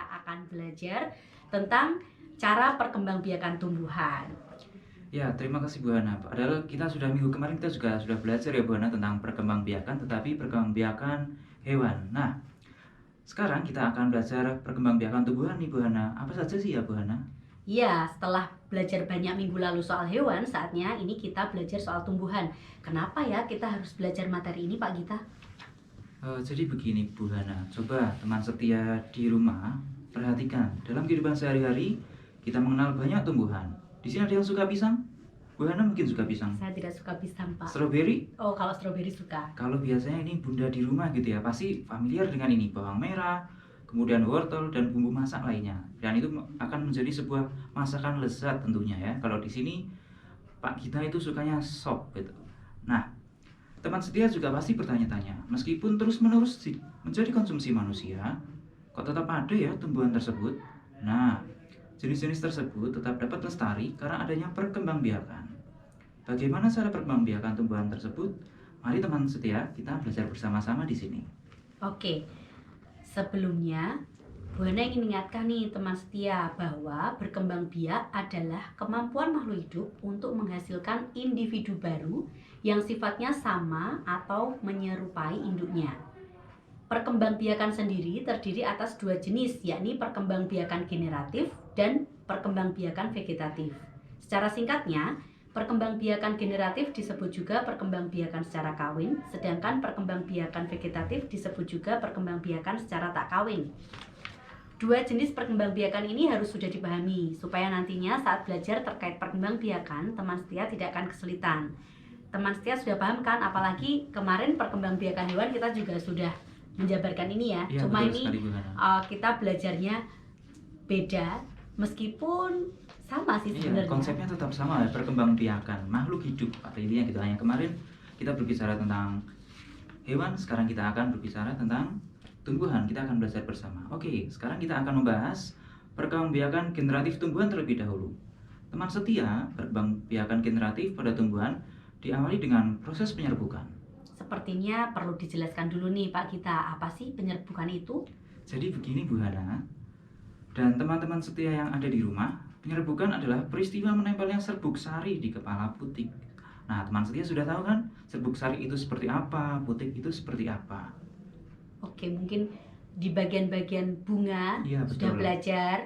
kita akan belajar tentang cara perkembangbiakan tumbuhan. Ya, terima kasih Bu Hana. Padahal minggu kemarin kita juga sudah belajar ya Bu Hana tentang perkembangbiakan, tetapi perkembangbiakan hewan. Nah, sekarang kita akan belajar perkembangbiakan tumbuhan nih Bu Hana. Apa saja sih ya Bu Hana? Ya, setelah belajar banyak minggu lalu soal hewan, saatnya ini kita belajar soal tumbuhan. Kenapa ya kita harus belajar materi ini, Pak Gita? Jadi begini Bu Hana, coba teman setia di rumah perhatikan. Dalam kehidupan sehari-hari, kita mengenal banyak tumbuhan. Di sini ada yang suka pisang? Bu Hana mungkin suka pisang. Saya tidak suka pisang, Pak. Stroberi? Oh, kalau stroberi suka. Kalau biasanya ini bunda di rumah gitu ya, pasti familiar dengan ini. Bawang merah, kemudian wortel dan bumbu masak lainnya. Dan itu akan menjadi sebuah masakan lezat tentunya ya. Kalau di sini Pak Gita itu sukanya sop gitu. Nah, teman setia juga pasti bertanya-tanya, meskipun terus-menerus menjadi konsumsi manusia, kok tetap ada ya tumbuhan tersebut? Nah, jenis-jenis tersebut tetap dapat lestari karena adanya perkembangbiakan. Bagaimana cara perkembangbiakan tumbuhan tersebut? Mari teman setia, kita belajar bersama-sama di sini. Oke, sebelumnya Bu Hana ingin mengingatkan nih teman setia bahwa berkembang biak adalah kemampuan makhluk hidup untuk menghasilkan individu baru yang sifatnya sama atau menyerupai induknya. Perkembangbiakan sendiri terdiri atas dua jenis, yakni perkembangbiakan generatif dan perkembangbiakan vegetatif. Secara singkatnya, perkembangbiakan generatif disebut juga perkembangbiakan secara kawin, sedangkan perkembangbiakan vegetatif disebut juga perkembangbiakan secara tak kawin. Dua jenis perkembangbiakan ini harus sudah dipahami, supaya nantinya saat belajar terkait perkembangbiakan, teman setia tidak akan kesulitan. Teman setia sudah paham kan? Apalagi kemarin perkembangbiakan hewan kita juga sudah menjabarkan ini ya. Iya, Cuma betul ini sekali, Bu Hana. kita belajarnya beda, meskipun sama sih Iya, sebenarnya. konsepnya tetap sama ya, perkembangbiakan makhluk hidup pada intinya gitu. Hanya kemarin kita berbicara tentang hewan, sekarang kita akan berbicara tentang tumbuhan. Kita akan belajar bersama. Oke, sekarang kita akan membahas perkembangbiakan generatif tumbuhan terlebih dahulu. Teman setia, perkembangbiakan generatif pada tumbuhan diawali dengan proses penyerbukan. Sepertinya perlu dijelaskan dulu nih Pak Gita, apa sih penyerbukan itu? Jadi begini Bu Hana, dan teman-teman setia yang ada di rumah, penyerbukan adalah peristiwa menempelnya serbuk sari di kepala putik. Nah, teman setia sudah tahu kan serbuk sari itu seperti apa, putik itu seperti apa? Oke, mungkin di bagian-bagian bunga Iya, sudah betul. belajar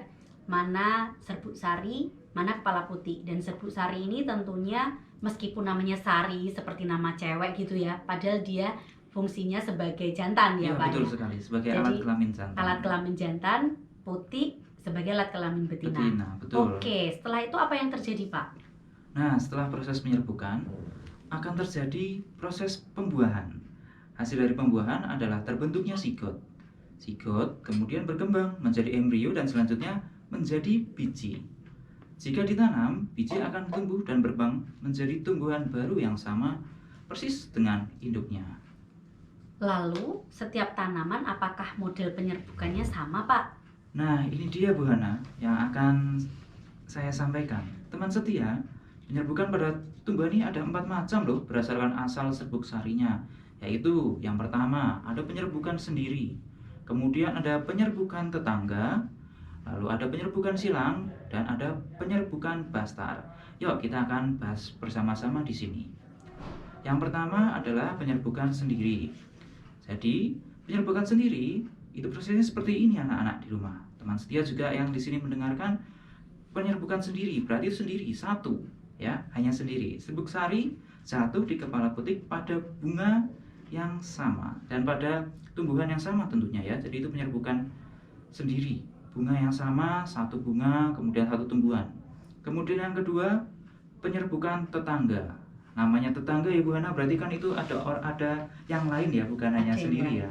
mana serbuk sari, mana kepala putih. Dan serbuk sari ini tentunya meskipun namanya sari seperti nama cewek gitu ya, padahal dia fungsinya sebagai jantan ya Iya, Pak betul ya. sekali, sebagai Jadi, alat kelamin jantan. Alat kelamin jantan, putih sebagai alat kelamin betina. Betina, betul. Oke, setelah itu apa yang terjadi Pak? Nah, setelah proses penyerbukan, akan terjadi proses pembuahan. Hasil dari pembuahan adalah terbentuknya sigot. Sigot kemudian berkembang menjadi embrio dan selanjutnya menjadi biji. Jika ditanam, biji akan tumbuh dan berkembang menjadi tumbuhan baru yang sama persis dengan induknya. Lalu, setiap tanaman apakah model penyerbukannya sama Pak? Nah, ini dia Bu Hana yang akan saya sampaikan. Teman setia, penyerbukan pada tumbuhan ini ada 4 macam loh berdasarkan asal serbuk sarinya. Yaitu yang pertama ada penyerbukan sendiri, kemudian ada penyerbukan tetangga, lalu ada penyerbukan silang, dan ada penyerbukan bastar. Yuk kita akan bahas bersama-sama di sini. Yang pertama adalah penyerbukan sendiri. Jadi penyerbukan sendiri itu prosesnya seperti ini anak-anak di rumah. Teman setia juga yang di sini mendengarkan, penyerbukan sendiri berarti sendiri satu ya, hanya sendiri. Serbuk sari jatuh di kepala putik pada bunga yang sama dan pada tumbuhan yang sama tentunya ya. Jadi itu penyerbukan sendiri, bunga yang sama, satu bunga kemudian satu tumbuhan. Kemudian yang kedua, penyerbukan tetangga. Namanya tetangga ya Bu Hana, berarti kan itu ada yang lain ya, bukan hanya sendiri ya.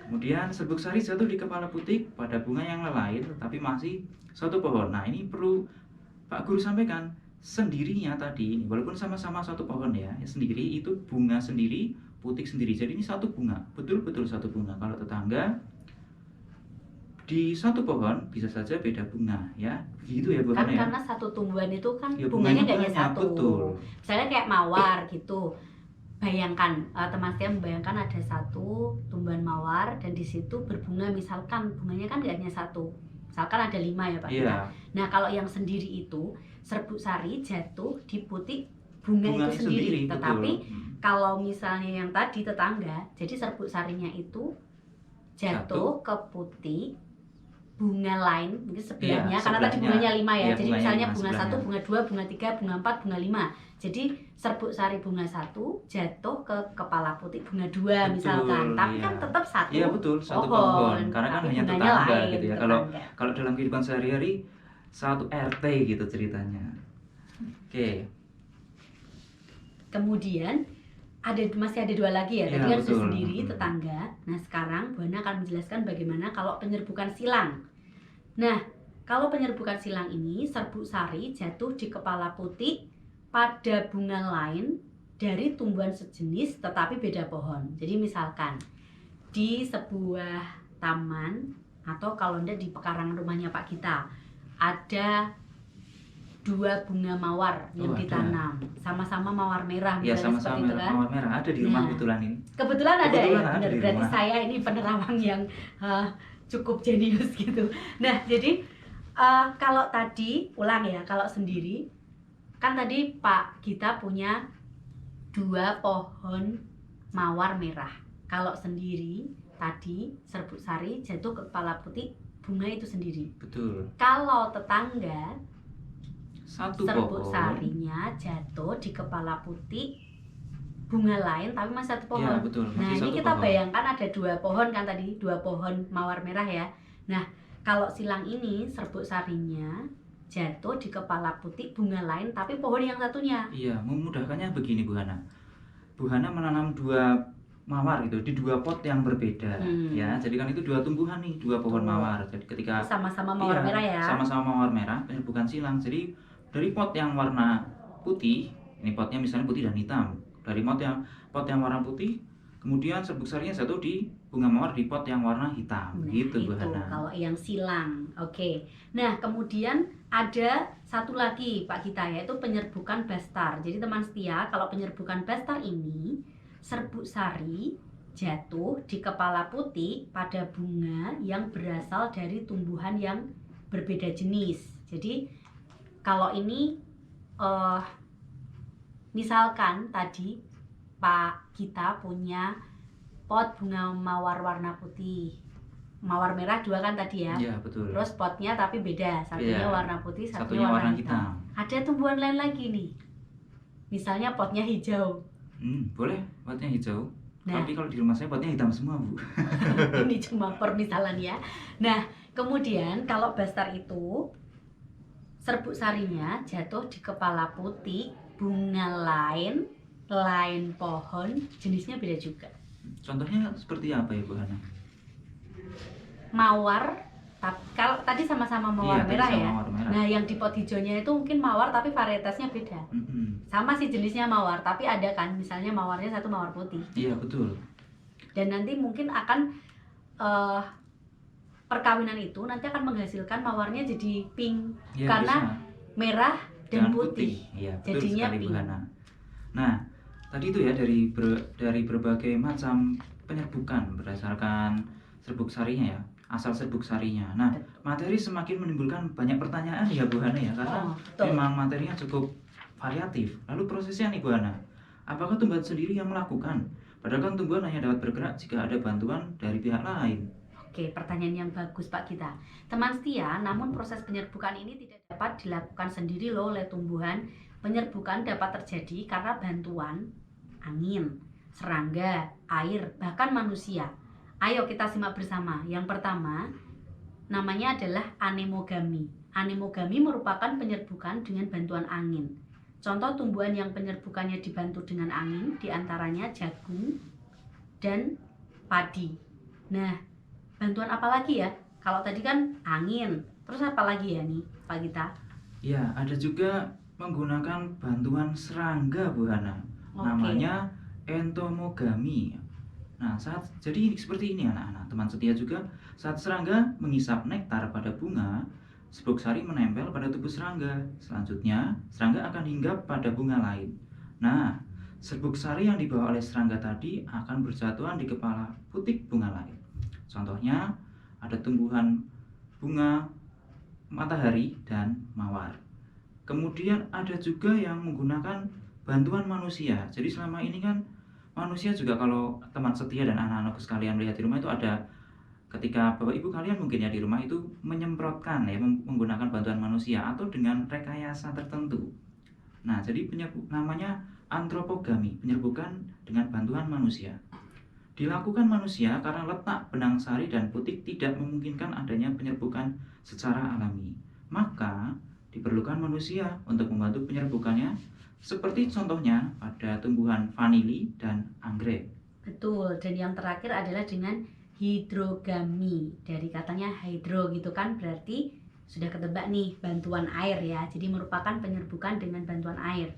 Kemudian serbuk sari jatuh di kepala putik pada bunga yang lain tetapi masih satu pohon. Nah, ini perlu Pak Guru sampaikan, sendirinya tadi ini walaupun sama-sama satu pohon ya, sendiri itu bunga sendiri, putik sendiri. Jadi ini satu bunga, betul-betul satu bunga. Kalau tetangga di satu pohon bisa saja beda bunga ya, begitu ya Bu Kan Hana ya. karena satu tumbuhan itu kan Ya, bunganya nggak hanya bunganya satu. betul. Misalnya kayak mawar gitu, bayangkan, teman setia membayangkan ada satu tumbuhan mawar dan di situ berbunga, misalkan bunganya kan nggak hanya satu, misalkan ada 5 ya Pak Gita. Iya, Nah kalau yang sendiri itu serbuk sari jatuh di putik bunga bunga itu sendiri, betul. tetapi kalau misalnya yang tadi tetangga, jadi serbuk sarinya itu jatuh ke putik bunga lain mungkin sebelahnya, Iya, karena tadi sebelahnya. bunganya 5 ya, Iya, jadi bunganya misalnya 5 bunga 1, sebelahnya. bunga 2, bunga 3, bunga 4, bunga 5. Jadi serbuk sari bunga 1 jatuh ke kepala putik bunga 2 Betul, misalkan, tapi iya. kan tetap satu Iya betul, satu pohon. Karena kan tapi hanya bunganya tetangga lain, gitu ya. tetangga. Kalau dalam kehidupan sehari-hari satu RT gitu ceritanya. Oke. Kemudian masih ada 2 lagi ya, Iya, tadi kan betul. sudah sendiri tetangga. Nah sekarang Bu Hana akan menjelaskan bagaimana kalau penyerbukan silang. Nah kalau penyerbukan silang ini, serbuk sari jatuh di kepala putik pada bunga lain dari tumbuhan sejenis tetapi beda pohon. Jadi misalkan di sebuah taman atau kalau enggak di pekarangan rumahnya Pak Gita ada 2 bunga mawar yang ada. ditanam, sama-sama mawar merah Iya, misalnya seperti sama-sama itu kan. mawar merah ada di rumah Nah, kebetulan ini. Kebetulan ada Kebetulan ya, ada benar. di Berarti rumah. saya ini penerawang yang cukup jenius gitu. Nah, jadi kalau tadi ulang ya, kalau sendiri kan tadi Pak Gita punya 2 pohon mawar merah. Kalau sendiri tadi serbuk sari jatuh ke kepala putik bunga itu sendiri. Betul. Kalau tetangga Satu serbuk pohon. sarinya jatuh di kepala putik bunga lain tapi masih satu pohon. Iya, betul. Nah, Masih ini satu kita pohon. bayangkan ada 2 pohon kan tadi, 2 pohon mawar merah ya. Nah, kalau silang ini serbuk sarinya jatuh di kepala putik bunga lain tapi pohon yang satunya. Iya, memudahkannya begini Bu Hana. Bu Hana menanam 2 mawar gitu di 2 pot yang berbeda ya. Jadi kan itu 2 tumbuhan nih, 2 pohon mawar. Jadi ketika sama-sama mawar merah ya. sama-sama mawar merah, bukan silang. Jadi dari pot yang warna putih, ini potnya misalnya putih dan hitam. Dari pot yang warna putih, kemudian serbuk sarinya jatuh di bunga mawar di pot yang warna hitam. Nah, gitu Bu itu Hana. kalau yang silang. Oke. Nah, kemudian ada satu lagi Pak Gita, yaitu penyerbukan bastar. Jadi teman setia, kalau penyerbukan bastar ini serbuk sari jatuh di kepala putik pada bunga yang berasal dari tumbuhan yang berbeda jenis. Jadi kalau ini misalkan tadi Pak Gita punya pot bunga mawar warna putih, mawar merah 2 kan tadi ya. Iya, betul. Terus potnya tapi beda, satunya Iya. warna putih, Satunya warna hitam. Ada tumbuhan lain lagi nih, misalnya potnya hijau. Boleh potnya hijau. Nah, Tapi kalau di rumah saya potnya hitam semua Bu. ini cuma permisalan ya. Nah, kemudian kalau bastar itu serbuk sarinya jatuh di kepala putik bunga lain pohon, jenisnya beda juga. Contohnya seperti apa ya Bu Hana? Mawar, kalau tadi sama-sama mawar Iya, merah tadi sama ya. mawar merah. Nah, yang di pot hijaunya itu mungkin mawar tapi varietasnya beda. Sama sih jenisnya mawar, tapi ada kan misalnya mawarnya satu mawar putih. Iya, betul. Dan nanti mungkin akan perkawinan itu nanti akan menghasilkan mawarnya jadi pink Ya, karena bisa. merah dan putih. Iya, betul Jadinya sekali Bu pink. Hana. Nah, tadi itu ya dari berbagai macam penyerbukan berdasarkan serbuk sarinya ya, asal serbuk sarinya. Nah, materi semakin menimbulkan banyak pertanyaan ya Bu Hana ya, karena betul. memang materinya cukup variatif. Lalu prosesnya nih Bu Hana, apakah tumbuhan sendiri yang melakukan? Padahal kan tumbuhan hanya dapat bergerak jika ada bantuan dari pihak lain. Oke, pertanyaan yang bagus Pak Gita. Teman setia, namun proses penyerbukan ini tidak dapat dilakukan sendiri loh oleh tumbuhan. Penyerbukan dapat terjadi karena bantuan angin, serangga, air, bahkan manusia. Ayo kita simak bersama. Yang pertama, namanya adalah anemogami. Anemogami merupakan penyerbukan dengan bantuan angin. Contoh tumbuhan yang penyerbukannya dibantu dengan angin diantaranya jagung dan padi. Nah, bantuan apa lagi ya? Kalau tadi kan angin, terus apa lagi ya nih Pak Gita? Ya, ada juga menggunakan bantuan serangga Bu Hana. Namanya entomogami. Nah, jadi seperti ini anak-anak, teman setia juga, saat serangga mengisap nektar pada bunga, serbuk sari menempel pada tubuh serangga. Selanjutnya, serangga akan hinggap pada bunga lain. Nah, Serbuk sari yang dibawa oleh serangga tadi akan berjatuhan di kepala putik bunga lain. Contohnya ada tumbuhan bunga matahari dan mawar. Kemudian ada juga yang menggunakan bantuan manusia. Jadi selama ini kan manusia juga, kalau teman setia dan anak-anakku sekalian melihat di rumah itu ada, ketika bapak ibu kalian mungkin ya di rumah itu menyemprotkan ya menggunakan bantuan manusia atau dengan rekayasa tertentu. Nah, jadi namanya antropogami, penyerbukan dengan bantuan manusia. Dilakukan manusia karena letak benang sari dan putik tidak memungkinkan adanya penyerbukan secara alami. Maka diperlukan manusia untuk membantu penyerbukannya, seperti contohnya pada tumbuhan vanili dan anggrek. Betul, dan yang terakhir adalah dengan hidrogami. Dari katanya hydro gitu kan, berarti sudah ketebak nih, bantuan air ya. Jadi merupakan penyerbukan dengan bantuan air.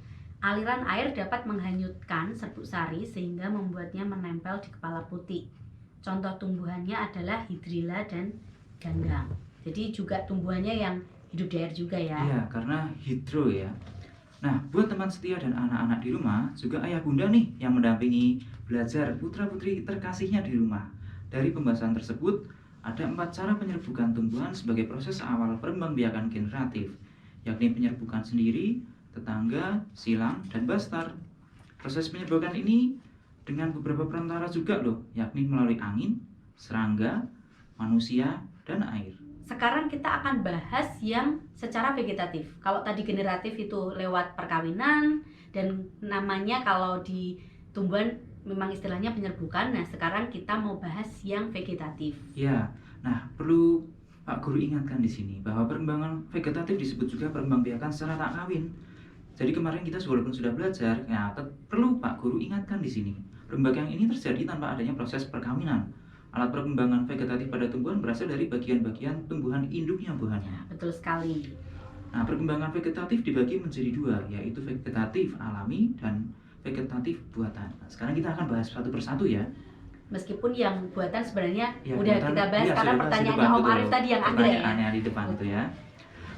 Aliran air dapat menghanyutkan serbuk sari sehingga membuatnya menempel di kepala putik. Contoh tumbuhannya adalah hidrilla dan ganggang. Jadi juga tumbuhannya yang hidup di air juga ya. Iya, karena hidro ya. Nah, buat teman setia dan anak-anak di rumah, juga ayah bunda nih yang mendampingi belajar putra-putri terkasihnya di rumah. Dari pembahasan tersebut, ada 4 cara penyerbukan tumbuhan sebagai proses awal perkembangbiakan generatif, yakni penyerbukan sendiri, tetangga, silang, dan bastar. Proses penyerbukan ini dengan beberapa perantara juga loh, yakni melalui angin, serangga, manusia, dan air. Sekarang kita akan bahas yang secara vegetatif. Kalau tadi generatif itu lewat perkawinan, dan namanya kalau di tumbuhan memang istilahnya penyerbukan. Nah, sekarang kita mau bahas yang vegetatif. Ya, nah perlu Pak Guru ingatkan di sini bahwa perkembangan vegetatif disebut juga perkembangbiakan secara tak kawin. Jadi kemarin kita walaupun sudah belajar, ya perlu Pak Guru ingatkan di sini. Perkembangan ini terjadi tanpa adanya proses perkawinan. Alat perkembangan vegetatif pada tumbuhan berasal dari bagian-bagian tumbuhan induknya buahnya. Betul sekali. Nah, perkembangan vegetatif dibagi menjadi 2, yaitu vegetatif alami dan vegetatif buatan. Nah, sekarang kita akan bahas satu persatu ya. Meskipun yang buatan sebenarnya Ya, udah buatan, kita bahas iya, karena sudah bahas di pertanyaannya depan, Om betul. Arif tadi yang anggrek ya. Pertanyaannya di depan itu ya.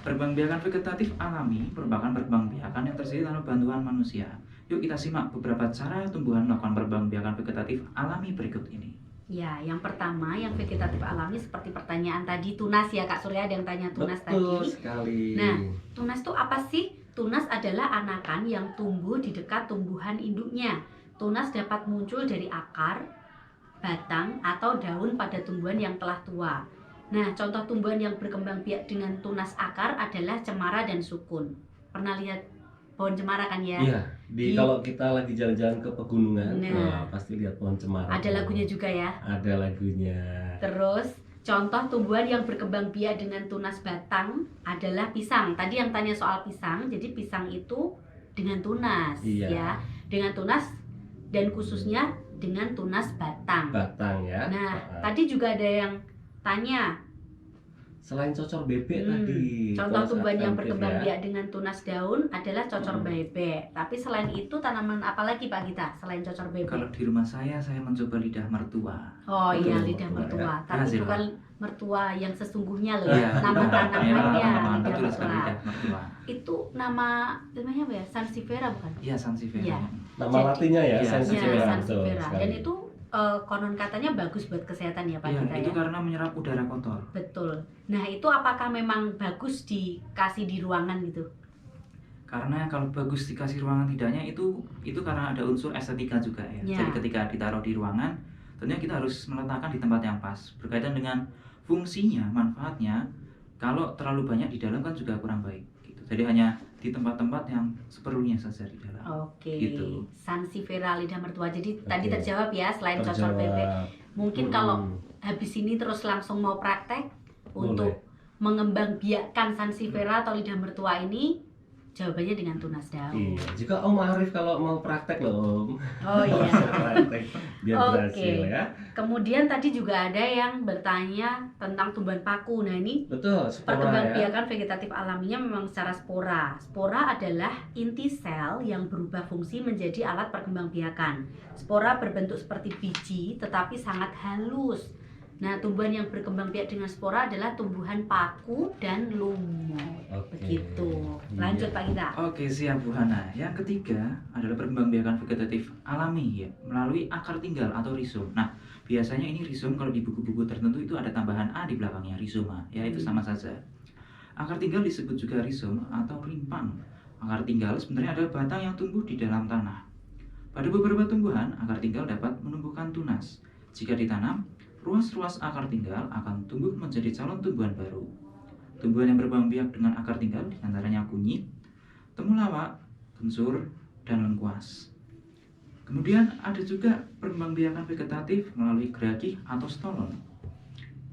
Perkembangbiakan vegetatif alami merupakan perkembangbiakan yang terjadi tanpa bantuan manusia. Yuk kita simak beberapa cara tumbuhan melakukan perkembangbiakan vegetatif alami berikut ini. Ya, yang pertama yang vegetatif alami seperti pertanyaan tadi, tunas ya Kak Surya, ada yang tanya tunas Betul tadi. sekali. Nah, tunas itu apa sih? Tunas adalah anakan yang tumbuh di dekat tumbuhan induknya. Tunas dapat muncul dari akar, batang, atau daun pada tumbuhan yang telah tua. Nah, contoh tumbuhan yang berkembang biak dengan tunas akar adalah cemara dan sukun. Pernah lihat pohon cemara kan ya? Iya, kalau kita lagi jalan-jalan ke pegunungan, Nah. pasti lihat pohon cemara. Ada lagunya juga ya. Ada lagunya. Terus contoh tumbuhan yang berkembang biak dengan tunas batang adalah pisang. Tadi yang tanya soal pisang, jadi pisang itu dengan tunas Iya. ya, dengan tunas dan khususnya dengan tunas batang. Batang ya. Nah, tadi juga ada yang tanya Selain cocor bebek tadi. contoh tunas tumbuhan yang adventif berkembang ya. biak dengan tunas daun adalah cocor bebek. Tapi selain itu tanaman apa lagi Pak Gita selain cocor bebek? Kalau di rumah saya mencoba lidah mertua. Oh iya, Betul, lidah mertua mertua. ya. Tapi Berhasil, bukan mertua yang sesungguhnya loh Iya, ya. Nama tanamannya tanaman lidah betul sekali, mertua. lidah mertua. Itu namanya apa ya? Sansevieria bukan? Iya, sansevieria. Iya. Nama Jadi- latinnya ya, Iya, Sansevieria. Ya, betul Sansevieria. sekali. Dan itu konon katanya bagus buat kesehatan ya Pak Iya, Gita itu ya. karena menyerap udara kotor. Betul. Nah, itu apakah memang bagus dikasih di ruangan gitu? Karena kalau bagus dikasih ruangan tidaknya itu karena ada unsur estetika juga ya. Ya. Jadi ketika ditaruh di ruangan, tentunya kita harus meletakkan di tempat yang pas. Berkaitan dengan fungsinya, manfaatnya, kalau terlalu banyak di dalam kan juga kurang baik. Gitu. Jadi hanya di tempat-tempat yang seperlunya saja di dalam. Oke. Gitu. Sansevieria lidah mertua. Jadi tadi Oke. terjawab ya selain cocor Terjawab. bebek. Mungkin kalau Hmm, habis ini terus langsung mau praktek untuk boleh. mengembangbiakkan Sansevieria atau lidah mertua ini, jawabannya dengan tunas daun. Iya, juga Om Arif kalau mau praktek loh Om. Oh iya. Praktek biar Oke. berhasil ya. Kemudian tadi juga ada yang bertanya tentang tumbuhan paku. Nah, ini Betul, spora ya. perkembangbiakan vegetatif alaminya memang secara spora. Spora adalah inti sel yang berubah fungsi menjadi alat perkembangbiakan. Spora berbentuk seperti biji tetapi sangat halus. Nah, tumbuhan yang berkembang biak dengan spora adalah tumbuhan paku dan lumut. Oke. Begitu. Iya. Lanjut Pak Gita. Oke, siap Bu Hana. Yang ketiga adalah perkembangbiakan vegetatif alami ya, melalui akar tinggal atau rizom. Nah, biasanya ini rizom kalau di buku-buku tertentu itu ada tambahan A di belakangnya, rizoma. Ya, itu sama saja. Akar tinggal disebut juga rizom atau rimpang. Akar tinggal sebenarnya adalah batang yang tumbuh di dalam tanah. Pada beberapa tumbuhan, akar tinggal dapat menumbuhkan tunas. Jika ditanam, ruas-ruas akar tinggal akan tumbuh menjadi calon tumbuhan baru. Tumbuhan yang berkembang biak dengan akar tinggal diantaranya kunyit, temulawak, kencur, dan lengkuas. Kemudian ada juga perkembangbiakan vegetatif melalui geragih atau stolon.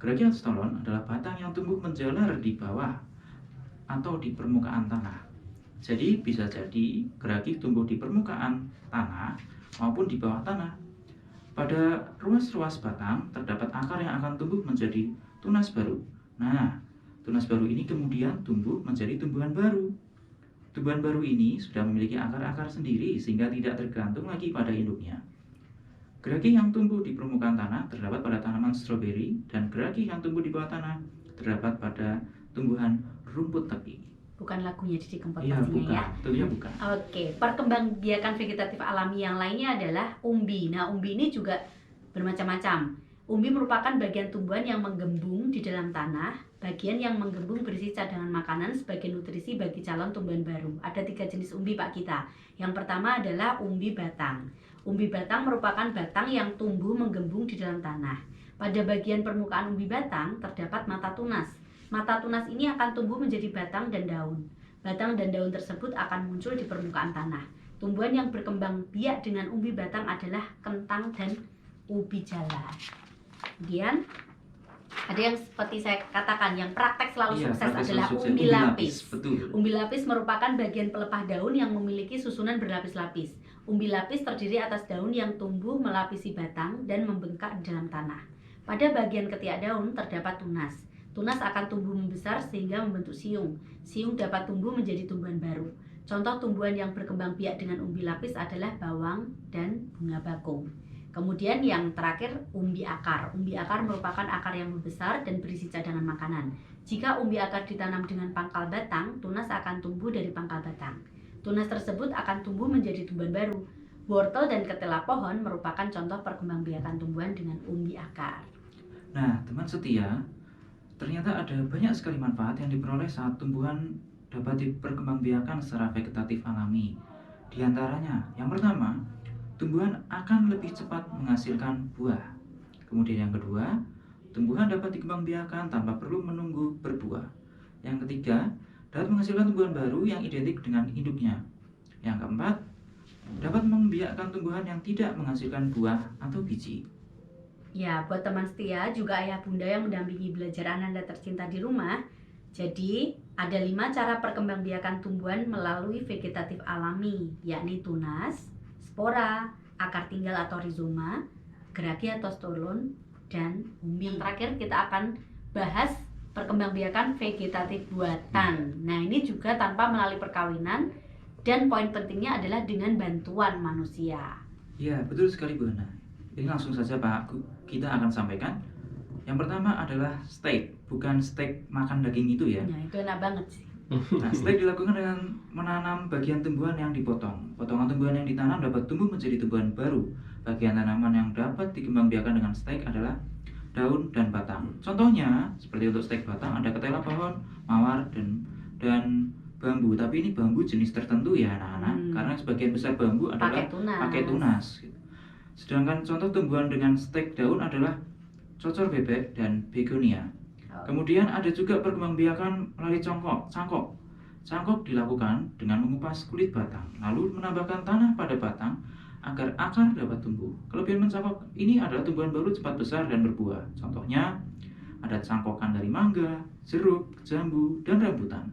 Geragih atau stolon adalah batang yang tumbuh menjalar di bawah atau di permukaan tanah. Jadi bisa jadi geragih tumbuh di permukaan tanah maupun di bawah tanah. Pada ruas-ruas batang terdapat akar yang akan tumbuh menjadi tunas baru. Nah, tunas baru ini kemudian tumbuh menjadi tumbuhan baru. Tumbuhan baru ini sudah memiliki akar-akar sendiri sehingga tidak tergantung lagi pada induknya. Geragih yang tumbuh di permukaan tanah terdapat pada tanaman stroberi dan geragih yang tumbuh di bawah tanah terdapat pada tumbuhan rumput tepi. Bukan lagunya Didi Kempot Iya, pastinya bukan. ya. Tentunya bukan. Oke, perkembangbiakan vegetatif alami yang lainnya adalah umbi. Nah, umbi ini juga bermacam-macam. Umbi merupakan bagian tumbuhan yang menggembung di dalam tanah. Bagian yang menggembung berisi cadangan makanan sebagai nutrisi bagi calon tumbuhan baru. Ada 3 jenis umbi Pak Kita. Yang pertama adalah umbi batang. Umbi batang merupakan batang yang tumbuh menggembung di dalam tanah. Pada bagian permukaan umbi batang terdapat mata tunas. Mata tunas ini akan tumbuh menjadi batang dan daun. Batang dan daun tersebut akan muncul di permukaan tanah. Tumbuhan yang berkembang biak dengan umbi batang adalah kentang dan ubi jala. Kemudian ada yang seperti saya katakan, yang praktek selalu sukses praktek adalah selalu sukses. umbi lapis. Betul. Umbi lapis merupakan bagian pelepah daun yang memiliki susunan berlapis-lapis. Umbi lapis terdiri atas daun yang tumbuh melapisi batang dan membengkak di dalam tanah. Pada bagian ketiak daun terdapat tunas. Tunas akan tumbuh membesar sehingga membentuk siung. Siung dapat tumbuh menjadi tumbuhan baru. Contoh tumbuhan yang berkembang biak dengan umbi lapis adalah bawang dan bunga bakung. Kemudian yang terakhir, umbi akar. Umbi akar merupakan akar yang membesar dan berisi cadangan makanan. Jika umbi akar ditanam dengan pangkal batang, tunas akan tumbuh dari pangkal batang. Tunas tersebut akan tumbuh menjadi tumbuhan baru. Wortel dan ketela pohon merupakan contoh perkembangbiakan tumbuhan dengan umbi akar. Nah, teman setia, ternyata ada banyak sekali manfaat yang diperoleh saat tumbuhan dapat diperkembangbiakan secara vegetatif alami. Di antaranya, yang pertama, tumbuhan akan lebih cepat menghasilkan buah. Kemudian yang kedua, tumbuhan dapat dikembangbiakan tanpa perlu menunggu berbuah. Yang ketiga, dapat menghasilkan tumbuhan baru yang identik dengan induknya. Yang keempat, dapat membiakkan tumbuhan yang tidak menghasilkan buah atau biji. Ya, buat teman setia, juga ayah bunda yang mendampingi belajar Ananda tercinta di rumah. Jadi, ada 5 cara perkembangbiakan tumbuhan melalui vegetatif alami, yakni tunas, spora, akar tinggal atau rizoma, geragi atau stolon, dan umbi. Yang terakhir kita akan bahas perkembangbiakan vegetatif buatan. Nah, ini juga tanpa melalui perkawinan, dan poin pentingnya adalah dengan bantuan manusia. Ya, betul sekali Bu Hana. Ini langsung saja Pak, kita akan sampaikan. Yang pertama adalah steak, bukan steak makan daging itu ya. Nah, itu enak banget sih. Nah, steak dilakukan dengan menanam bagian tumbuhan yang dipotong. Potongan tumbuhan yang ditanam dapat tumbuh menjadi tumbuhan baru. Bagian tanaman yang dapat dikembangbiakan dengan steak adalah daun dan batang. Contohnya, seperti untuk steak batang ada ketela pohon, mawar, dan bambu. Tapi ini bambu jenis tertentu ya anak-anak, karena sebagian besar bambu adalah pakai tunas. Sedangkan contoh tumbuhan dengan stek daun adalah cocor bebek dan begonia. Kemudian ada juga perkembangbiakan melalui cangkok. Cangkok dilakukan dengan mengupas kulit batang, lalu menambahkan tanah pada batang agar akar dapat tumbuh. Kelebihan mencangkok ini adalah tumbuhan baru cepat besar dan berbuah. Contohnya ada cangkokan dari mangga, jeruk, jambu, dan rambutan.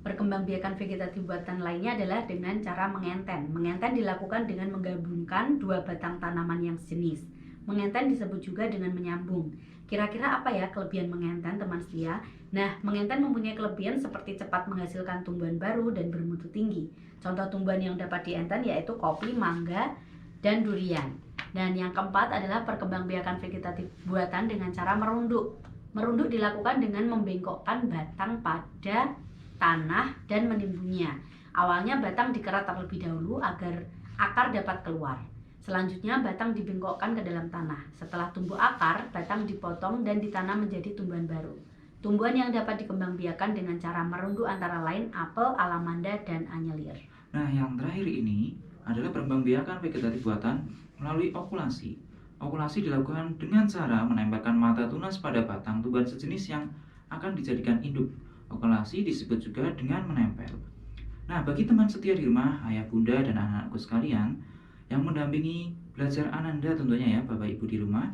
Perkembangbiakan vegetatif buatan lainnya adalah dengan cara mengenten. Mengenten dilakukan dengan menggabungkan 2 batang tanaman yang sejenis. Mengenten disebut juga dengan menyambung. Kira-kira apa ya kelebihan mengenten, teman setia? Nah, mengenten mempunyai kelebihan seperti cepat menghasilkan tumbuhan baru dan bermutu tinggi. Contoh tumbuhan yang dapat dienten yaitu kopi, mangga, dan durian. Dan yang keempat adalah perkembangbiakan vegetatif buatan dengan cara merunduk. Merunduk dilakukan dengan membengkokkan batang pada tanah dan menimbunnya. Awalnya batang dikerat terlebih dahulu agar akar dapat keluar. Selanjutnya batang dibengkokkan ke dalam tanah. Setelah tumbuh akar, batang dipotong dan ditanam menjadi tumbuhan baru. Tumbuhan yang dapat dikembangbiakan dengan cara merunduk antara lain apel, alamanda, dan anyelir. Nah, yang terakhir ini adalah perkembangbiakan vegetatif buatan melalui okulasi. Okulasi dilakukan dengan cara menempelkan mata tunas pada batang tumbuhan sejenis yang akan dijadikan induk. Okulasi disebut juga dengan menempel. Nah, bagi teman setia di rumah, ayah bunda dan anak-anakku sekalian yang mendampingi belajar Ananda tentunya ya Bapak Ibu di rumah.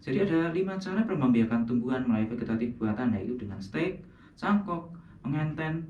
Jadi ada 5 cara perkembangbiakan tumbuhan melalui vegetatif buatan, yaitu dengan stek, cangkok, mengenten,